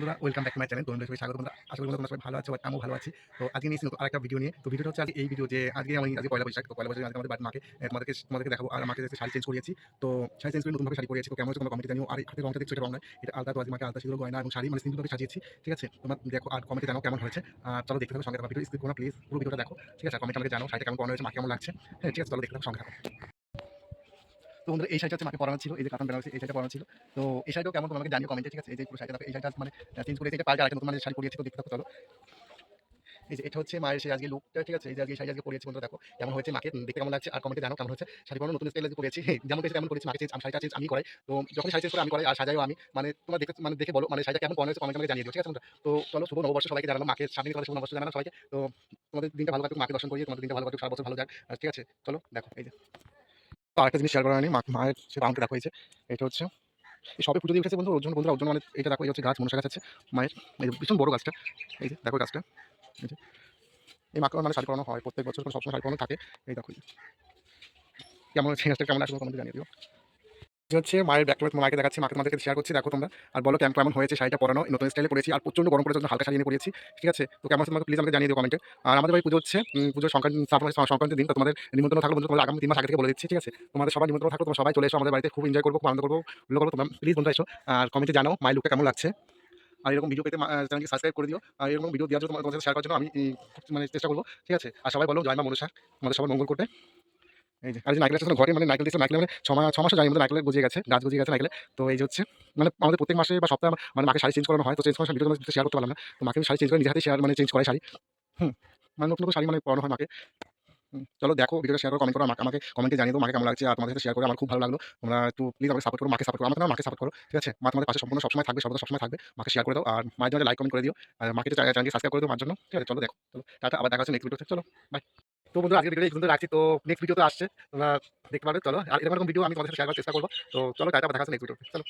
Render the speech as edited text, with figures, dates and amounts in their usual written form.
বন্ধুরা welcome back to my channel. তোমাদের সবাই স্বাগত বন্ধুরা। আশা করি তোমরা সবাই ভালো আছো, আমিও ভালো আছি। তো আজকে নিয়েছি নতুন আরেকটা ভিডিও নিয়ে। তো ভিডিওটা হচ্ছে আজকে এই ভিডিও যে আজকে পয়লা বৈশাখ। তো পয়লা বৈশাখে আজকে আমাদের বাড়ির মাকে তোমাদেরকে দেখাবো। আর মাকে শাড়ি চেঞ্জ করিয়েছি। তো শাড়ি চেঞ্জ করে নতুনভাবে শাড়ি পরিয়েছি। তো কেমন হচ্ছে তোমরা কমেন্টে জানিও। আর হাতের রংটা দেখছো, এটা রং নয়, এটা আলতা। তো আজকে মাকে আলতা, সিঁদুর, গয়না এবং শাড়ি মানে সিম্পলভাবে সাজিয়েছি। ঠিক আছে? তোমরা দেখো আর কমেন্টে জানাও কেমন হয়েছে। আর চলো দেখতে থাকো, সঙ্গে থাকো। ভিডিও স্কিপ করো না প্লিজ, পুরো ভিডিওটা দেখো। ঠিক আছে? কমেন্টে আমাকে জানাও শাড়িটা কেমন পরানো হয়েছে, মাকে কেমন লাগছে। হ্যাঁ, ঠিক আছে? চলো দেখতে থাকো, সঙ্গে থাকো। তো বন্ধুরা এই শাড়িটা হচ্ছে মাকে পরানো ছিল, এই যে কাতান বেনারসি এই শাড়িটা পরানো ছিল। তো এই শাড়িটাও কেমন তোমাকে জানিও কমেন্টে। ঠিক আছে? এই যে পুরো শাড়িটা দেখো, এই শাড়িটা মানে চেঞ্জ করেছি, এটা পাল্টে আরেকটা নতুন মানে শাড়ি পরিয়েছি। তো দেখতে থাকো চলো। এই যে এটা হচ্ছে মায়ের সেই আজকে লুকটা। ঠিক আছে? এই যে আজকে শাড়ি আজকে পরিয়েছি বন্ধুরা, দেখো কেমন হয়েছে, মাকে দেখতে কেমন লাগছে আর কমেন্টে জানাও কেমন হয়েছে। শাড়ি পরানো নতুন স্টাইলে করেছি, যেমন পেয়েছি তেমন করেছি। মাকে চেঞ্জ শাড়িটা চেঞ্জ আমি করাই। তো যখন শাড়ি চেঞ্জ করে আমি করাই আর সাজাইও আমি। মানে তোমরা দেখে বলো মানে শাড়িটা কেমন পরানো হয়েছে, কমেন্টে আমাকে জানিয়ে দিও। ঠিক আছে বন্ধুরা? তো চলো শুভ নববর্ষ সবাইকে জানালাম, মাকে সামনে তোমাদের শুভ নববর্ষ জানালাম সবাইকে। তো তোমাদের দিনটা ভালো কাটুক, মাকে দর্শন করিয়ে তোমাদের দিনটা ভালো কাটুক, সারা বছর ভালো যাক। ঠিক আছে? চলো দেখো এই যে। তো আরেকটা জিনিস শেয়ার করা হয়নি, মায়ের সে রাউন্ডটা দেখো। এই যে এটা হচ্ছে এই সবে পুজো দিয়ে উঠেছে বন্ধু, ওর জন্য মানে এটা দেখো, এই হচ্ছে গাছ, মনসা গাছ আছে মায়ের। এই যে ভীষণ বড় গাছটা। এই যে দেখো গাছটা। এই যে এই মাকে মানে শাড়ি পরানো হয় প্রত্যেক বছর, সবসময় শাড়ি পরানো থাকে। এই দেখো কেমন হচ্ছে গাছটা, কেমন লাগছে কমেন্টে জানিয়ে দিও। এটা হচ্ছে মায়ের ব্যাক টু ব্যাক মাকে দেখাচ্ছি, মাকে তোমাদেরকে শেয়ার করছি, দেখো তোমরা। আর বলো কেমন হয়েছে শাড়িটা পরানো, নতুন স্টাইলে পরেছি আর প্রচন্ড গরম পড়েছে, হালকা শাড়ি নিয়ে পরেছি। ঠিক আছে? তো কেমন হচ্ছে তোমাকে প্লিজ আমাকে জানিয়ে দিও কমেন্টে। আর আমাদের বাড়ি পুজো হচ্ছে, পুজোর সংক্রান্তির দিন। তো তোমাদের নিমন্ত্রণ থাকলো বন্ধু, তোমাদের আগামী 3 মাস আগে থেকে বলে দিচ্ছি। ঠিক আছে? তোমাদের সবাই নিমন্ত্রণ থাকলো, তোমরা সবাই চলে এসো আমাদের বাড়িতে, খুব এনজয় করবো, খুব আনন্দ করবো, ভালো করবো। তোমরা প্লিজ বন্ধুরা এসো। আর কমেন্টে জানাও মায়ের লুকটা কেমন লাগছে। আর এরকম ভিডিও পেতে চ্যানেলকে সাবস্ক্রাইব করে দিও। আর এরকম ভিডিও দেওয়ার জন্য তোমাদের সাথে শেয়ার করার জন্য আমি মানে চেষ্টা করবো। ঠিক আছে? আর সবাই বলো জয় মা মনসা, আমাদের সবার মঙ্গল করবে। এই যে আর এই যে নারকেল গাছটা ঘরে মানে নারকেল দিয়েছে, নারকেল মানে 6 মাসে যায় মধ্যে নারকেল গজিয়ে গেছে, গাছ গজিয়ে গেছে নারকেলে। তো এই যে হচ্ছে মানে আমাদের প্রত্যেক মাসে বা সপ্তাহে মানে মাকে শাড়ি চেঞ্জ করানো হয়। তো চেঞ্জ করার ভিডিও তোমাদের সাথে শেয়ার করতে পারলাম না। তো মাকে আমি শাড়ি চেঞ্জ করে নিজে হাতে মানে চেঞ্জ করাই শাড়ি। হুম, মানে নতুন শাড়ি মানে পরানো হয় মাকে। চলো দেখো ভিডিওটা শেয়ার করো, কমেন্ট করো, আমাকে কমেন্টে জানিয়ে দাও মাকে কেমন লাগছে। আর তোমাদের সাথে শেয়ার করে আমার খুব ভালো লাগলো। তোমরা একটু প্লিজ আমাকে সাপোর্ট করো, মাকে সাপোর্ট করো, আমাকে না মাকে সাপোর্ট করো। ঠিক আছে? মা তোমাদের পাশে সম্পূর্ণ সবসময় থাকবে, সর্বদা সবসময় থাকবে। মাকে শেয়ার করে দাও আর মায়ের জন্য লাইক কমেন্ট করে দিও। আর মাকে চ্যানেলকে সাবস্ক্রাইব করে দিও মার জন্য। ঠিক আছে? চলো দেখো, চলো টাটা, আবার দেখা হচ্ছে নেক্সট ভিডিওতে। চলো বাই। তো বন্ধুরা আজকের ভিডিও এই পর্যন্ত রাখছি। তো নেক্সট ভিডিও তো আসছে, তোমরা দেখতে পারবে। চলো আর এরকম ভিডিও আমি তোমাদের সাথে শেয়ার করার চেষ্টা করবো। তো চলো টাটা, আবার দেখা হচ্ছে নেক্সট ভিডিওতে। চলো।